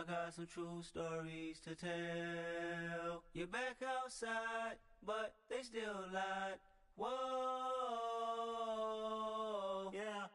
got some true stories to tell. You're back outside, but they still lied. Whoa, yeah.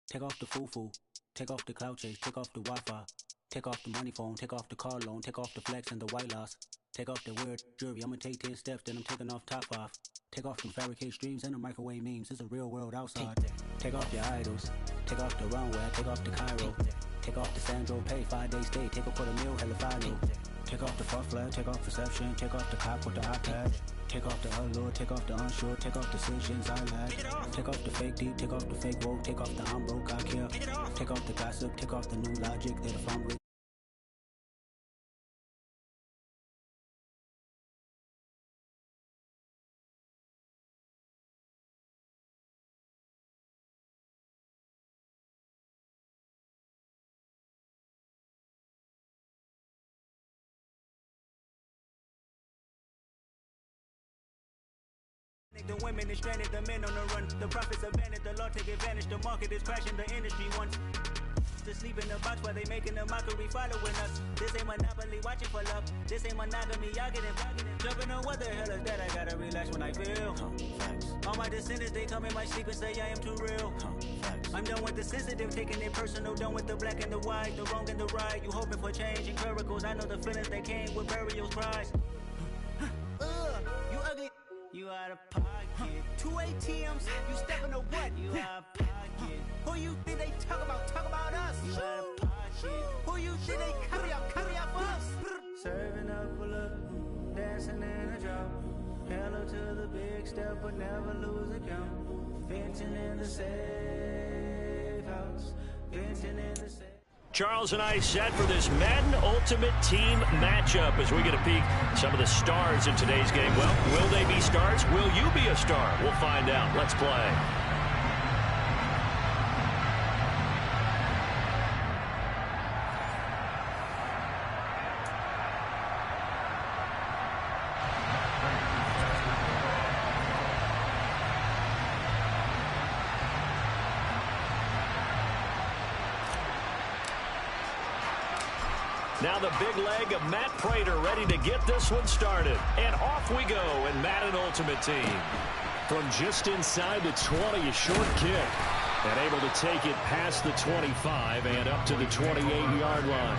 Take off the foo-foo, take off the cloud chase, take off the Wi-Fi, take off the money phone, take off the car loan, take off the flex and the white loss, take off the weird jewelry. I'ma take 10 steps, then I'm taking off top 5. Take off them fabricated streams and the microwave memes. It's a real world outside. Take off your idols, take off the runway, take off the Cairo, take off the Sandro Pay, 5-day stay, take a $250,000, hella follow. Take off the fuck flag, take off perception, take off the cop with the iPad. Take off the allure, take off the unsure, take off decisions I lack. Take off the fake deep, take off the fake woke, take off the I'm broke, I care. Take off the gossip, take off the new logic that if I'm rich. The women is stranded, the men on the run. The profits abandoned, the law take advantage. The market is crashing, the industry wants to sleep in the box while they making a mockery following us. This ain't monopoly, watching for love. This ain't monogamy, y'all getting jumping on what the hell is that? I gotta relax when I feel. All my descendants, they come in my sleep and say I am too real. I'm done with the sensitive, taking it personal. Done with the black and the white, the wrong and the right. You hoping for change and miracles. I know the feelings that came with burial cries. You ugly. You out of pocket. 2 ATMs, you stepping to what? You out of pocket. Who you think they talk about us? You out of pocket. Who you think they carry out for us? Serving up a look, dancing in a drop. Hella to the big step, but never lose a count. Venting in the safe house. Venting in the safe. Charles and I set for this Madden Ultimate Team matchup as we get a peek at some of the stars in today's game. Well, will they be stars? Will you be a star? We'll find out. Let's play. Now the big leg of Matt Prater ready to get this one started. And off we go in Madden Ultimate Team. From just inside the 20, a short kick. And able to take it past the 25 and up to the 28-yard line.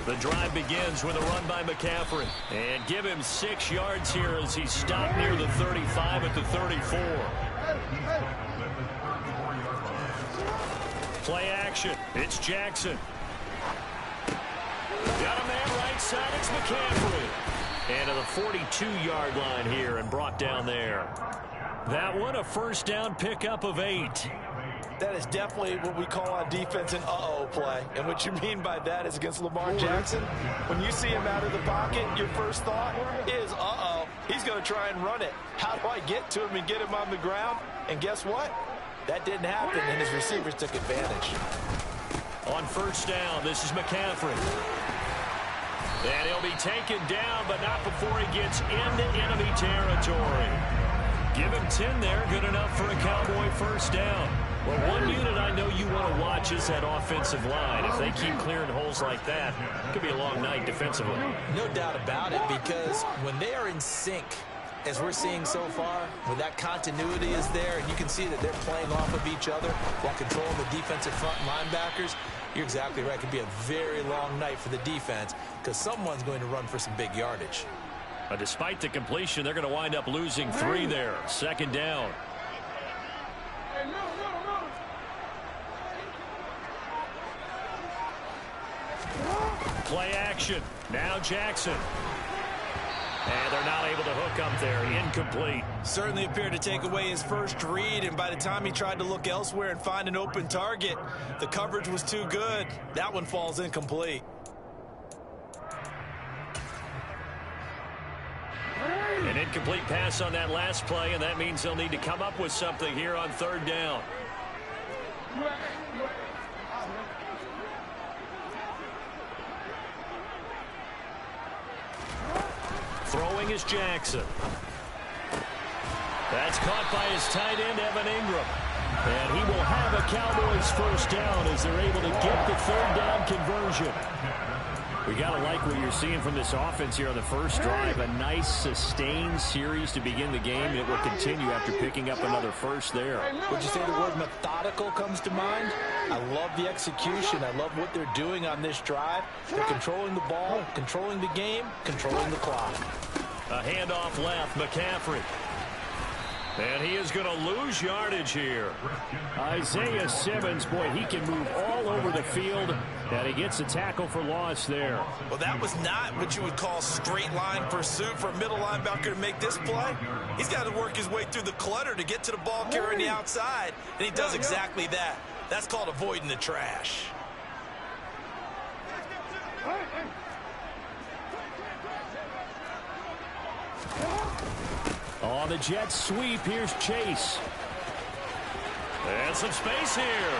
The drive begins with a run by McCaffrey. And give him 6 yards here as he's stopped near the 35 at the 34. Play action. It's Jackson. Got a man right side. It's McCaffrey. And to the 42-yard line here and brought down there. That one a first down pickup of 8. That is definitely what we call on defense an uh-oh play. And what you mean by that is against Lamar Jackson, when you see him out of the pocket, your first thought is, uh-oh, he's going to try and run it. How do I get to him and get him on the ground? And guess what? That didn't happen, and his receivers took advantage. On first down, this is McCaffrey. And he'll be taken down, but not before he gets into enemy territory. Give him 10 there, good enough for a Cowboy first down. Well, one unit I know you want to watch is that offensive line. If they keep clearing holes like that, it could be a long night defensively. No doubt about it, because when they are in sync, as we're seeing so far, when that continuity is there, and you can see that they're playing off of each other while controlling the defensive front linebackers, you're exactly right. It could be a very long night for the defense because someone's going to run for some big yardage. But despite the completion, they're going to wind up losing 3 there. Second down. Play action. Now Jackson. And they're not able to hook up there. Incomplete. Certainly appeared to take away his first read, and by the time he tried to look elsewhere and find an open target, the coverage was too good. That one falls incomplete. An incomplete pass on that last play, and that means they'll need to come up with something here on third down. Throwing is Jackson. That's caught by his tight end, Evan Ingram. And he will have a Cowboys first down as they're able to get the third down conversion. We got to like what you're seeing from this offense here on the first drive. A nice, sustained series to begin the game, and it will continue after picking up another first there. Would you say the word methodical comes to mind? I love the execution. I love what they're doing on this drive. They're controlling the ball, controlling the game, controlling the clock. A handoff left, McCaffrey. And he is going to lose yardage here. Isaiah Simmons, boy, he can move all over the field, and he gets a tackle for loss there. Well, that was not what you would call straight line pursuit for a middle linebacker to make this play. He's got to work his way through the clutter to get to the ball carrier on the outside, and he does exactly that. That's called avoiding the trash. On the jet sweep, here's Chase. And some space here.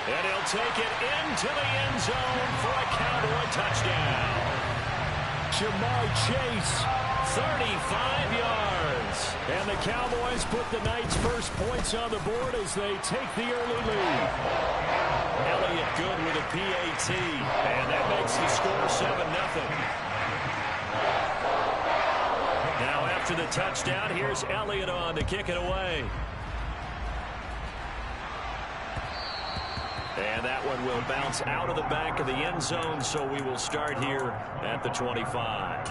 And he'll take it into the end zone for a Cowboy touchdown. Jamar Chase, 35 yards. And the Cowboys put the night's first points on the board as they take the early lead. Elliott good with a PAT. And that makes the score 7-0. Now after the touchdown, here's Elliott on to kick it away. And that one will bounce out of the back of the end zone, so we will start here at the 25.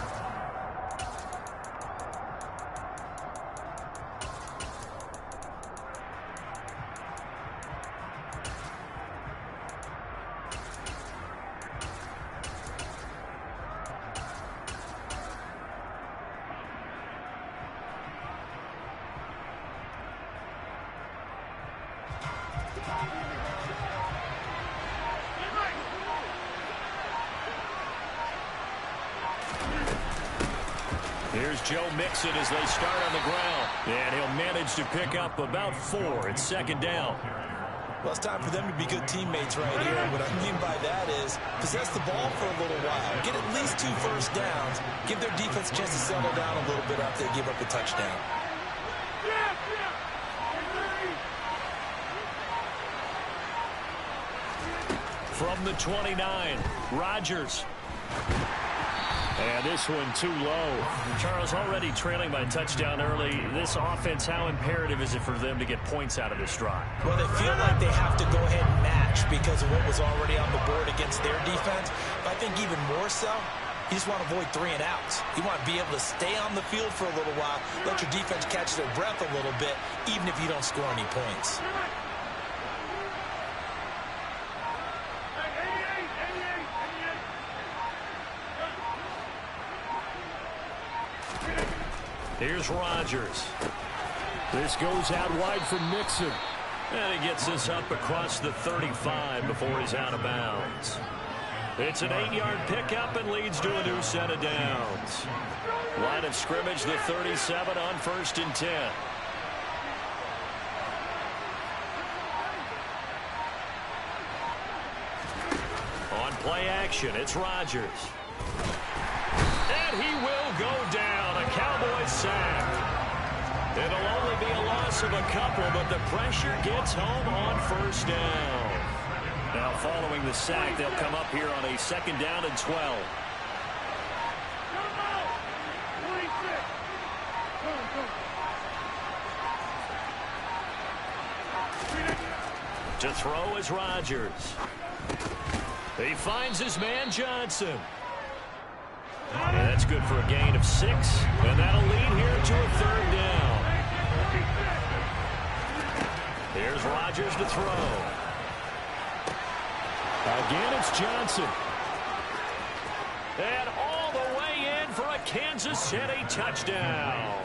Here's Joe Mixon as they start on the ground. And he'll manage to pick up about 4. It's second down. Well, it's time for them to be good teammates right here. What I mean by that is possess the ball for a little while. Get at least 2 first downs. Give their defense a chance to settle down a little bit after they give up a touchdown. From the 29, Rodgers. And this one too low. Charles, already trailing by a touchdown early. This offense, how imperative is it for them to get points out of this drive? Well, they feel like they have to go ahead and match because of what was already on the board against their defense. But I think even more so, you just want to avoid 3 and outs. You want to be able to stay on the field for a little while, let your defense catch their breath a little bit, even if you don't score any points. Here's Rodgers. This goes out wide for Mixon. And he gets this up across the 35 before he's out of bounds. It's an 8-yard pickup and leads to a new set of downs. Line of scrimmage, the 37 on 1st and 10. On play action, it's Rodgers. And he will go down. A Cowboys sack. It'll only be a loss of a couple, but the pressure gets home on 1st down. Now following the sack, they'll come up here on a 2nd down and 12. To throw is Rodgers. He finds his man Johnson. And that's good for a gain of 6. And that'll lead here to a 3rd down. Here's Rodgers to throw. Again, it's Johnson. And all the way in for a Kansas City touchdown.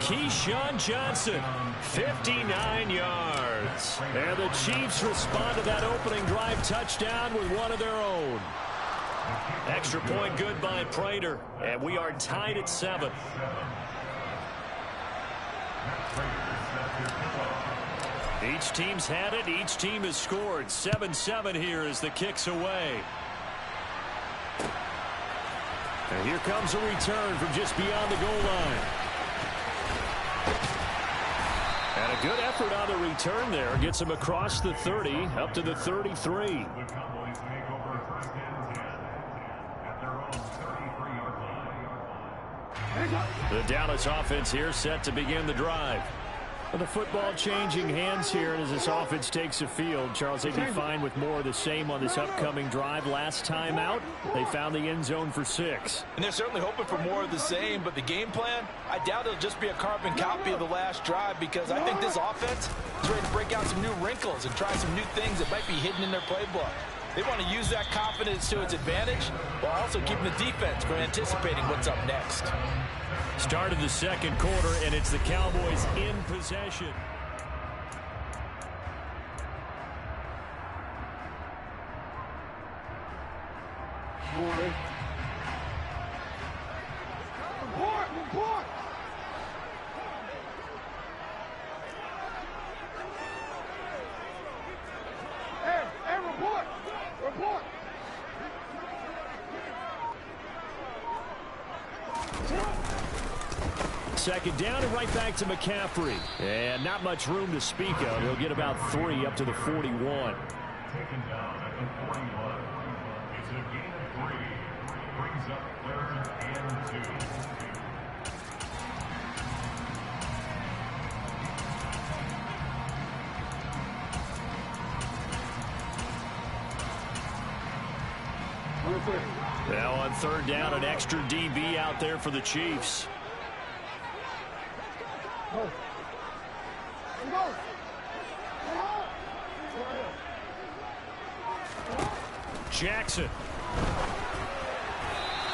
Keyshawn Johnson, 59 yards. And the Chiefs respond to that opening drive touchdown with one of their own. Extra point good by Prater, and we are tied at 7. Each team's had it. Each team has scored. 7-7 here as the kick's away. And here comes a return from just beyond the goal line. And a good effort on the return there. Gets him across the 30, up to the 33. The Dallas offense here set to begin the drive. Well, the football changing hands here, and as this offense takes the field, Charles, they'd be fine with more of the same on this upcoming drive. Last time out, they found the end zone for 6. And they're certainly hoping for more of the same, but the game plan, I doubt it'll just be a carbon copy of the last drive, because I think this offense is ready to break out some new wrinkles and try some new things that might be hidden in their playbook. They want to use that confidence to its advantage while also keeping the defense from anticipating what's up next. Start of the second quarter, and it's the Cowboys in possession. Report! Hey, report! Report! Second down and right back to McCaffrey. And not much room to speak of. He'll get about 3 up to the 41. Taken down at the 41. It's a gain of 3. Brings up 3rd and 2. Now on 3rd down, an extra DB out there for the Chiefs. Jackson.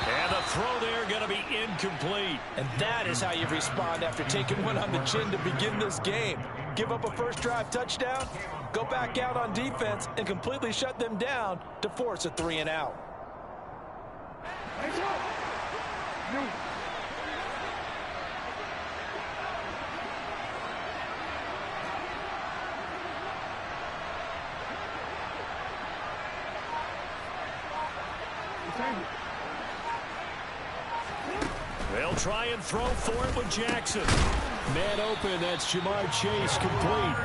And the throw there going to be incomplete. And that is how you respond after taking one on the chin to begin this game. Give up a first drive touchdown, go back out on defense, and completely shut them down to force a 3 and out. They'll try and throw for it with Jackson. Man open, that's Jamar Chase, complete.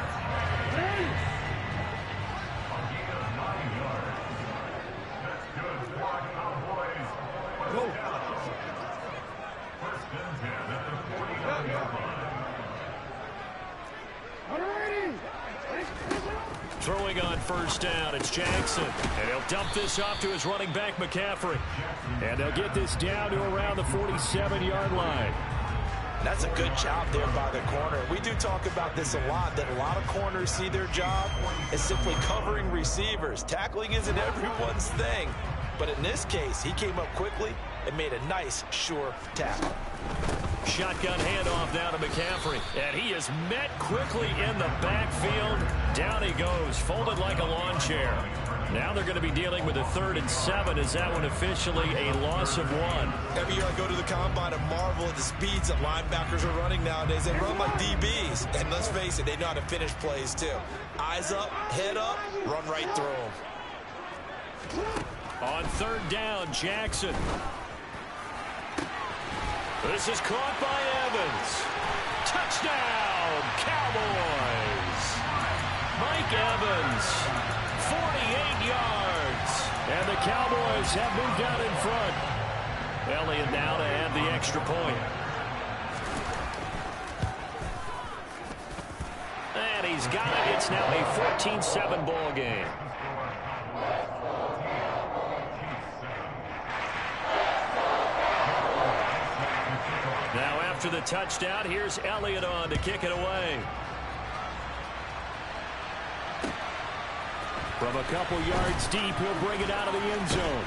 Throwing on 1st down, it's Jackson. And he'll dump this off to his running back, McCaffrey. And they'll get this down to around the 47-yard line. That's a good job there by the corner. We do talk about this a lot, that a lot of corners see their job as simply covering receivers. Tackling isn't everyone's thing. But in this case, he came up quickly and made a nice, sure tackle. Shotgun handoff now to McCaffrey. And he is met quickly in the backfield. Down he goes, folded like a lawn chair. Now they're going to be dealing with a 3rd and 7. Is that one officially a loss of 1? Every year I go to the combine and marvel at the speeds that linebackers are running nowadays. They run like DBs. And let's face it, they know how to finish plays too. Eyes up, head up, run right through them. On 3rd down, Jackson. This is caught by Evans. Touchdown, Cowboys. Mike Evans, 48 yards. And the Cowboys have moved out in front. Elliott now to add the extra point. And he's got it. It's now a 14-7 ball game. Now after the touchdown, here's Elliott on to kick it away. From a couple yards deep, he'll bring it out of the end zone.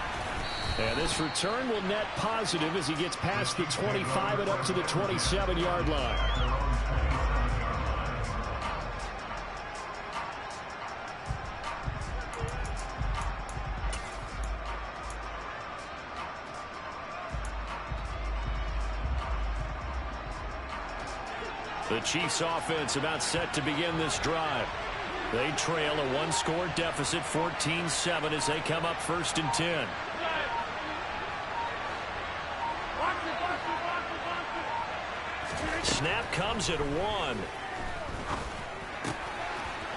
And this return will net positive as he gets past the 25 and up to the 27-yard line. The Chiefs offense about set to begin this drive. They trail a one-score deficit, 14-7, as they come up 1st and 10. Snap comes at 1.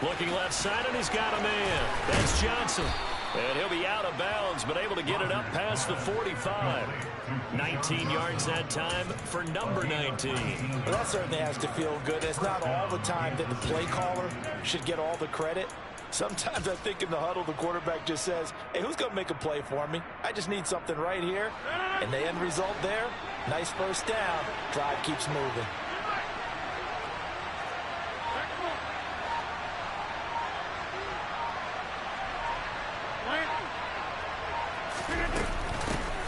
Looking left side, and he's got a man. That's Johnson. And he'll be out of bounds, but able to get it up past the 45. 19 yards that time for number 19. Well, that certainly has to feel good. It's not all the time that the play caller should get all the credit. Sometimes I think in the huddle, the quarterback just says, hey, who's going to make a play for me? I just need something right here. And the end result there, nice first down. Drive keeps moving.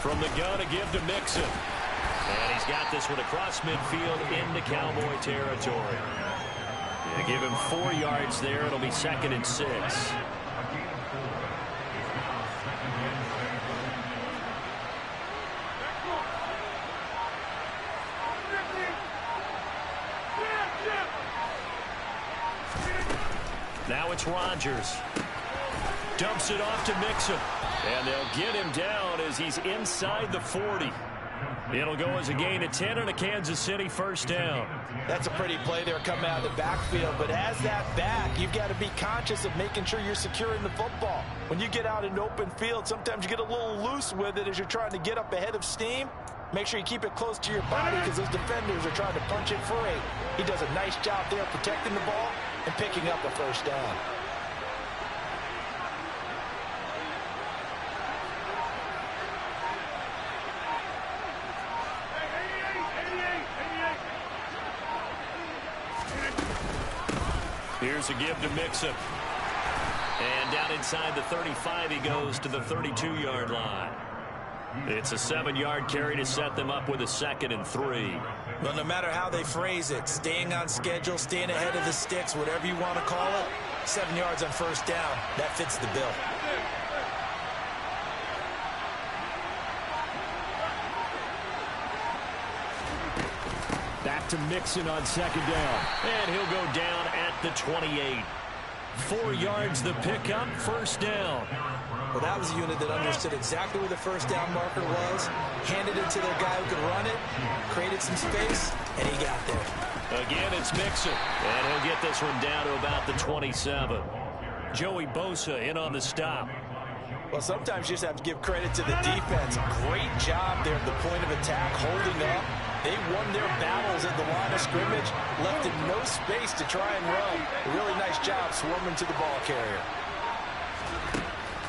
From the gun, a give to Mixon. And he's got this one across midfield into Cowboy territory. Yeah, give him 4 yards there. It'll be 2nd and 6. Now it's Rodgers. Dumps it off to Mixon. And they'll get him down as he's inside the 40. It'll go as a gain of 10 and a Kansas City first down. That's a pretty play there coming out of the backfield. But as that back, you've got to be conscious of making sure you're securing the football. When you get out in open field, sometimes you get a little loose with it as you're trying to get up ahead of steam. Make sure you keep it close to your body because those defenders are trying to punch it free. He does a nice job there protecting the ball and picking up a first down. Here's a give to Mixon. And down inside the 35, he goes to the 32-yard line. It's a 7-yard carry to set them up with a 2nd and 3. Well, no matter how they phrase it, staying on schedule, staying ahead of the sticks, whatever you want to call it, 7 yards on first down, that fits the bill. Back to Mixon on 2nd down. And he'll go down at the 28. 4 yards the pickup, first down. Well, that was a unit that understood exactly where the first down marker was, handed it to their guy who could run it, created some space, and he got there. Again, it's Mixon. And he'll get this one down to about the 27. Joey Bosa in on the stop. Well, sometimes you just have to give credit to the defense. Great job there at the point of attack, holding up. They won their battles at the line of scrimmage, left him no space to try and run. A really nice job swarming to the ball carrier.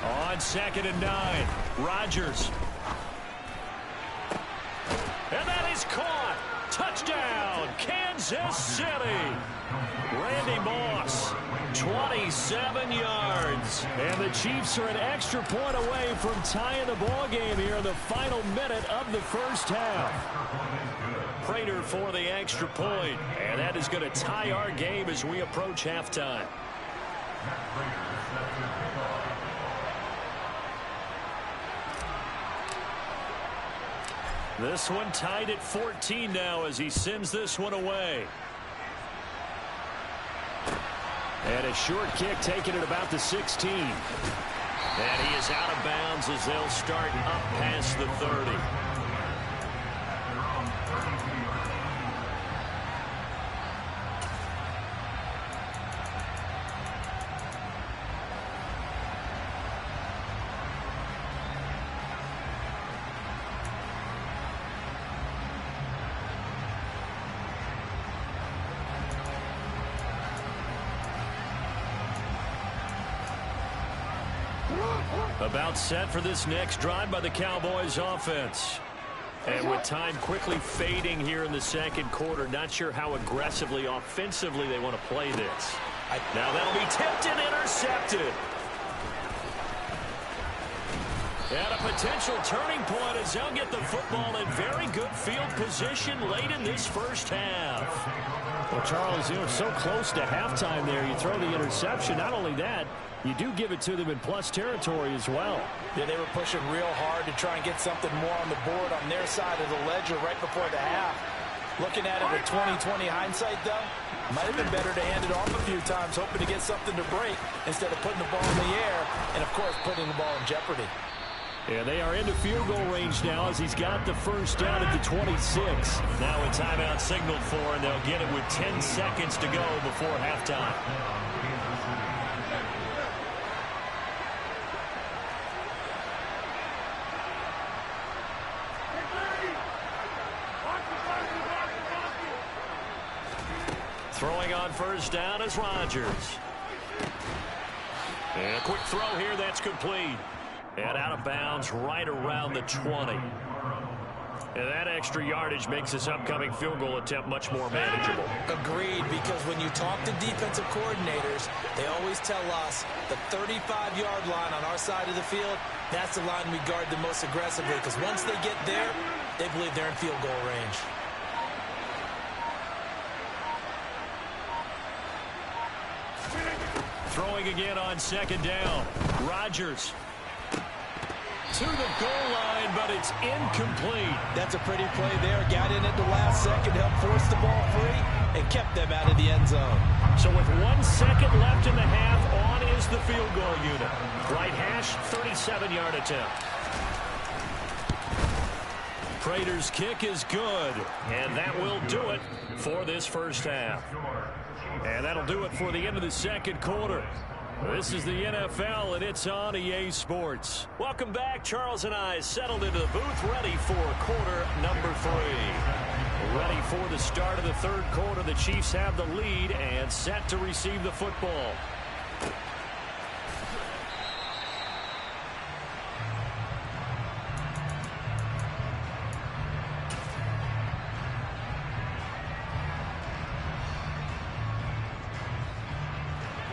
On 2nd and 9, Rodgers. And that is caught. Touchdown, Kansas City. Randy Moss, 27 yards. And the Chiefs are an extra point away from tying the ball game here in the final minute of the first half. Prater for the extra point. And that is going to tie our game as we approach halftime. This one tied at 14 now as he sends this one away. And a short kick taken at about the 16. And he is out of bounds as they'll start up past the 30. About set for this next drive by the Cowboys offense. And with time quickly fading here in the second quarter, not sure how aggressively, offensively they want to play this. Now that'll be tipped and intercepted. And a potential turning point as they'll get the football in very good field position late in this first half. Well, Charles, you know, so close to halftime there. You throw the interception. Not only that, you do give it to them in plus territory as well. Yeah, they were pushing real hard to try and get something more on the board on their side of the ledger right before the half. Looking at it with 20/20 hindsight, though, might have been better to hand it off a few times, hoping to get something to break instead of putting the ball in the air and, of course, putting the ball in jeopardy. Yeah, they are into field goal range now as he's got the first down at the 26. Now a timeout signaled for, and they'll get it with 10 seconds to go before halftime. Throwing on first down is Rodgers. And a quick throw here that's complete. And out of bounds right around the 20. And that extra yardage makes this upcoming field goal attempt much more manageable. Agreed, because when you talk to defensive coordinators, they always tell us the 35-yard line on our side of the field, that's the line we guard the most aggressively, because once they get there, they believe they're in field goal range. Throwing again on second down. Rodgers to the goal line, but it's incomplete. That's a pretty play there. Got in at the last second, helped force the ball free, and kept them out of the end zone. So with 1 second left in the half, on is the field goal unit. Right hash, 37-yard attempt. Prater's kick is good, and that will do it for this first half. And that'll do it for the end of the second quarter. This is the NFL, and it's on EA Sports. Welcome back. Charles and I settled into the booth, ready for quarter number 3. Ready for the start of the third quarter. The Chiefs have the lead and set to receive the football.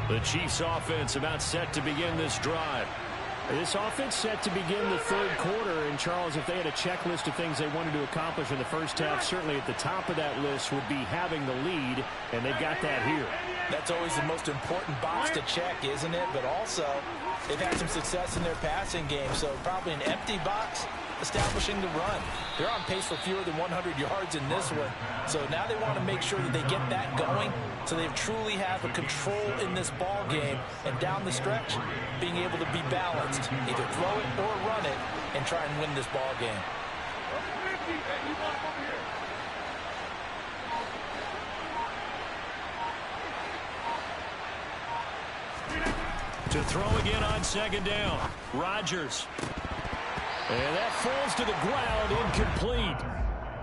The Chiefs offense about set to begin this drive. This offense set to begin the third quarter, and Charles, if they had a checklist of things they wanted to accomplish in the first half, certainly at the top of that list would be having the lead, and they've got that here. That's always the most important box to check, isn't it? But also, they've had some success in their passing game, so probably an empty box establishing the run. They're on pace for fewer than 100 yards in this one, so now they want to make sure that they get that going so they truly have a control in this ball game, and down the stretch, being able to be balanced, either throw it or run it, and try and win this ball game. To throw again on second down. Rodgers. And that falls to the ground, incomplete.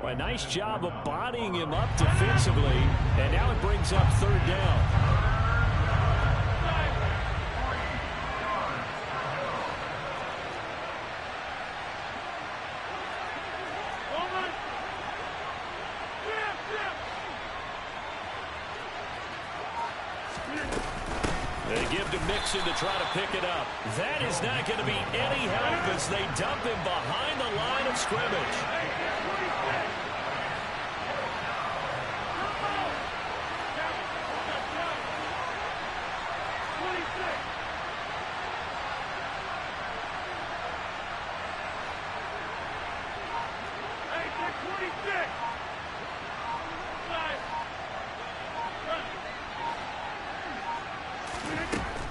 Well, a nice job of bodying him up defensively, and now it brings up third down. They give to Mixon to try to pick it up. That is not going to be any help as they dump him behind the line of scrimmage.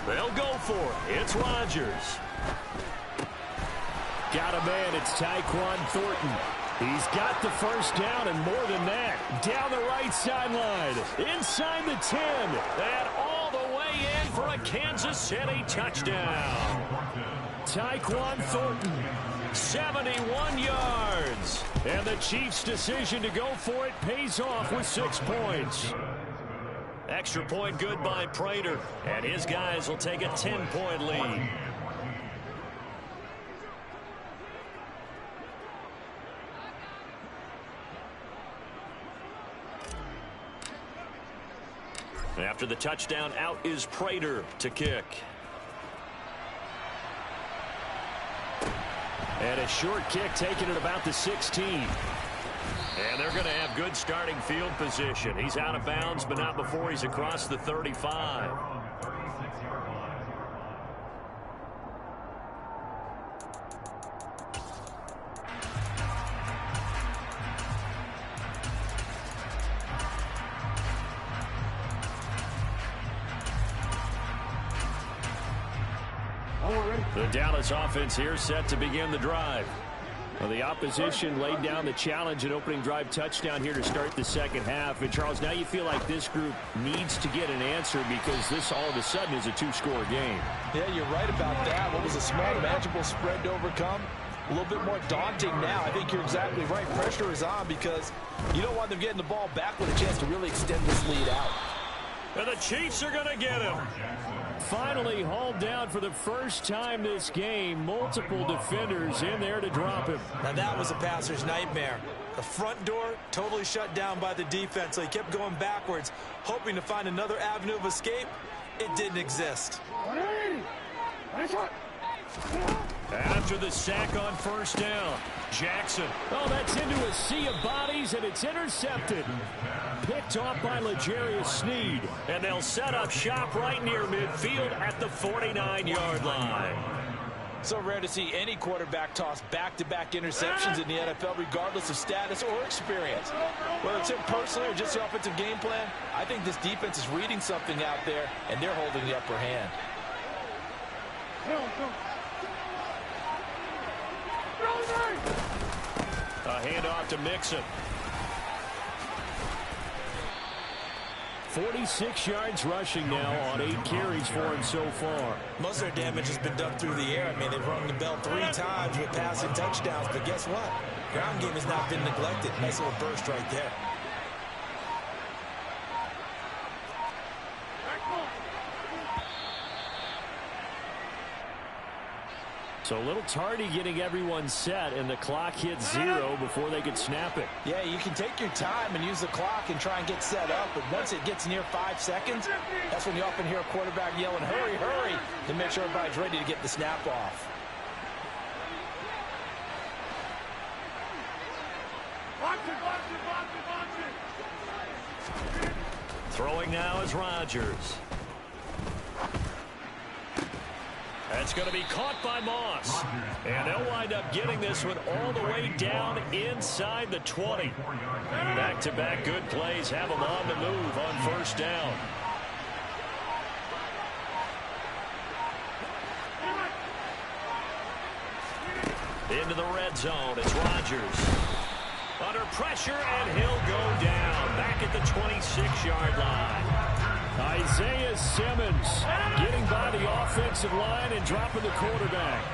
They'll go for it. It's Rodgers. Got a man. It's Tyquan Thornton. He's got the first down and more than that. Down the right sideline. Inside the 10. And all the way in for a Kansas City touchdown. Tyquan Thornton, 71 yards. And the Chiefs' decision to go for it pays off with 6 points. Extra point good by Prater, and his guys will take a 10-point lead. After the touchdown, out is Prater to kick. And a short kick taken at about the 16. And they're going to have good starting field position. He's out of bounds, but not before he's across the 35. The Dallas offense here set to begin the drive. Well, the opposition laid down the challenge and opening drive touchdown here to start the second half. And, Charles, now you feel like this group needs to get an answer because this all of a sudden is a two-score game. Yeah, you're right about that. What was a small, manageable spread to overcome? A little bit more daunting now. I think you're exactly right. Pressure is on because you don't want them getting the ball back with a chance to really extend this lead out. And the Chiefs are going to get him. Finally hauled down for the first time this game. Multiple defenders in there to drop him. Now that was a passer's nightmare. The front door totally shut down by the defense. So he kept going backwards, hoping to find another avenue of escape. It didn't exist. After the sack on first down, Jackson. Oh, that's into a sea of bodies, and it's intercepted. Picked off by L'Jarius Sneed. And they'll set up shop right near midfield at the 49-yard line. So rare to see any quarterback toss back-to-back interceptions in the NFL, regardless of status or experience. Whether it's him personally or just the offensive game plan, I think this defense is reading something out there, and they're holding the upper hand. A handoff to Mixon. 46 yards rushing now on 8 carries for him so far. Most of their damage has been done through the air. I mean, they've rung the bell 3 times with passing touchdowns, but guess what? Ground game has not been neglected. Nice little burst right there. So a little tardy getting everyone set, and the clock hits 0 before they could snap it. Yeah, you can take your time and use the clock and try and get set up, but once it gets near 5 seconds, that's when you often hear a quarterback yelling, hurry, hurry, to make sure everybody's ready to get the snap off. Throwing now is Rodgers. That's going to be caught by Moss. And they'll wind up getting this one all the way down inside the 20. Back-to-back good plays have them on the move on first down. Into the red zone, it's Rodgers. Under pressure, and he'll go down. Back at the 26-yard line. Isaiah Simmons getting by the offensive line and dropping the quarterback.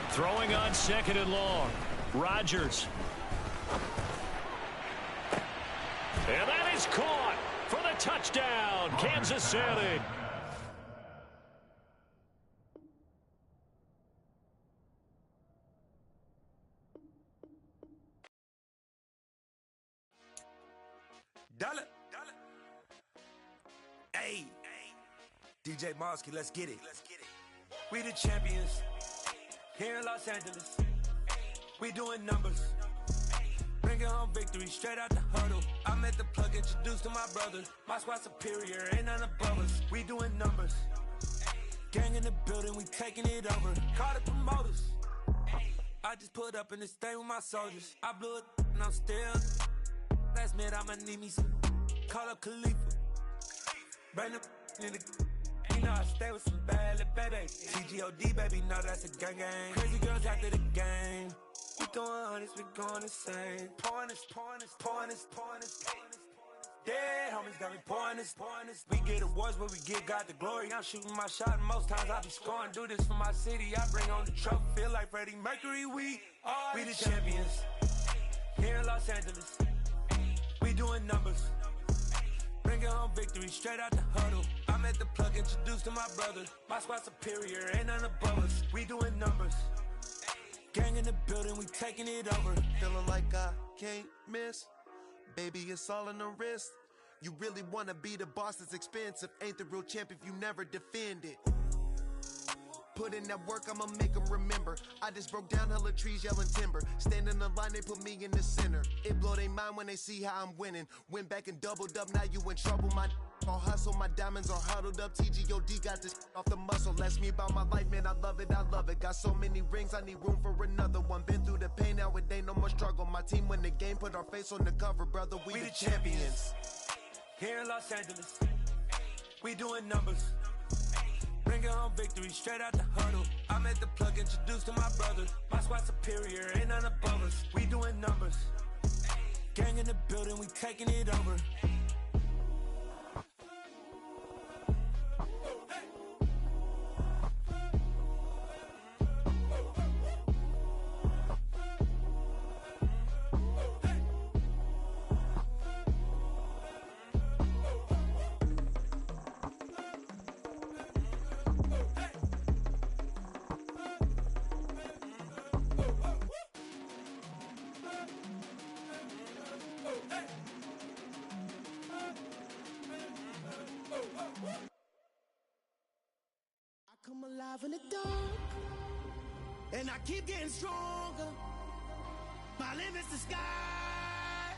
Throwing on second and long. Rodgers. And that is caught for the touchdown, Kansas City. Dollar. Hey, DJ Mosky, let's get it. We the champions here in Los Angeles. We doing numbers. Bringing home victory straight out the huddle. I'm at the plug, introduced to my brothers. My squad superior, ain't none above us. We doing numbers. Gang in the building, we taking it over. Call the promoters. I just put up in this thing with my soldiers. I blew it and I'm still. Last minute, I'ma need me some. Call up Khalifa. Bring the in the. You know I stay with some bad little baby. TGOD, baby, no, that's a gang gang. Crazy girls after the game. We throwing hundreds, we going insane. Pouring this. Dead homies got me pouring this. We get awards, but we give God the glory. I'm shooting my shot, and most times I be scoring. Do this for my city, I bring on the trophy. Feel like Freddie Mercury, we the champions. Here in Los Angeles. We doing numbers. Bringing home victory straight out the huddle. I'm at the plug, introduced to my brothers. My squad superior, ain't none above us. We doing numbers. Gang in the building, we taking it over. Feeling like I can't miss. Baby, it's all in the wrist. You really wanna be the boss, it's expensive. Ain't the real champ if you never defend it. Put in that work, I'ma make them remember. I just broke down hella trees, yelling timber. Stand in the line, they put me in the center. It blow their mind when they see how I'm winning. Went back and doubled up, now you in trouble. My all hustle, my diamonds are huddled up. TGOD got this off the muscle. That's me about my life, man, I love it, I love it. Got so many rings, I need room for another one. Been through the pain, now it ain't no more struggle. My team win the game, put our face on the cover, brother, we the champions. Here in Los Angeles, we doing numbers. Bringing home victory straight out the huddle. I'm at the plug, introduced to my brothers. My squad superior, ain't none above us. We doing numbers. Gang in the building, we taking it over. Come alive in the dark, and I keep getting stronger. My limit's the sky.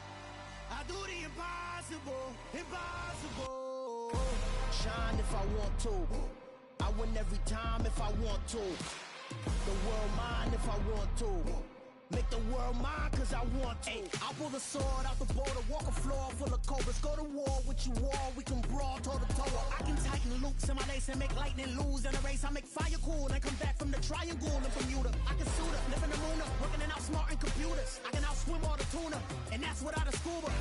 I do the impossible, impossible. Shine if I want to. I win every time if I want to. The world mine if I want to. Make the world mine cause I want to. I pull the sword out the border, walk a floor full of cobras. Go to war with you all, we can brawl toe to toe. I can tighten loops in my lace and make lightning lose in a race. I make fire cool and come back from the triangle in Bermuda. I can suit up, live in the moon up, working and outsmarting computers. I can outswim all the tuna, and that's without a scuba.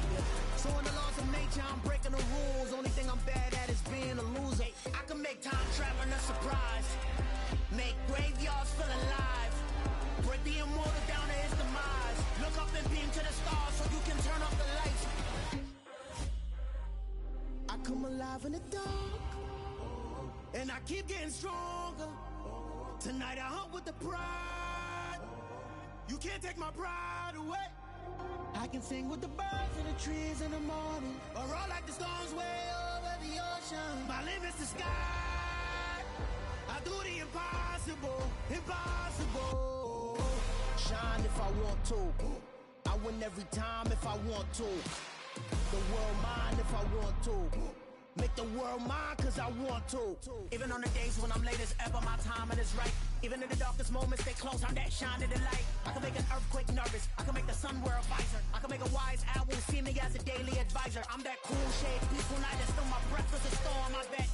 So in the laws of nature, I'm breaking the rules. Only thing I'm bad at is being a loser. I can make time traveling a surprise, make graveyards feel alive. Break the immortal down to his demise. Look up and beam to the stars so you can turn off the lights. I come alive in the dark, and I keep getting stronger. Tonight I hunt with the pride. You can't take my pride away. I can sing with the birds and the trees in the morning, or roll like the storms way over the ocean. My limit's the sky. I do the impossible, impossible. Shine if I want to. I win every time if I want to. The world mine if I want to. Make the world mine cause I want to. Even on the days when I'm late as ever, my timing is right. Even in the darkest moments, stay close, I'm that shining the light. I can make an earthquake nervous, I can make the sun wear a visor. I can make a wise owl see me as a daily advisor. I'm that cool shade, peaceful night, and still my breath is a storm, I bet.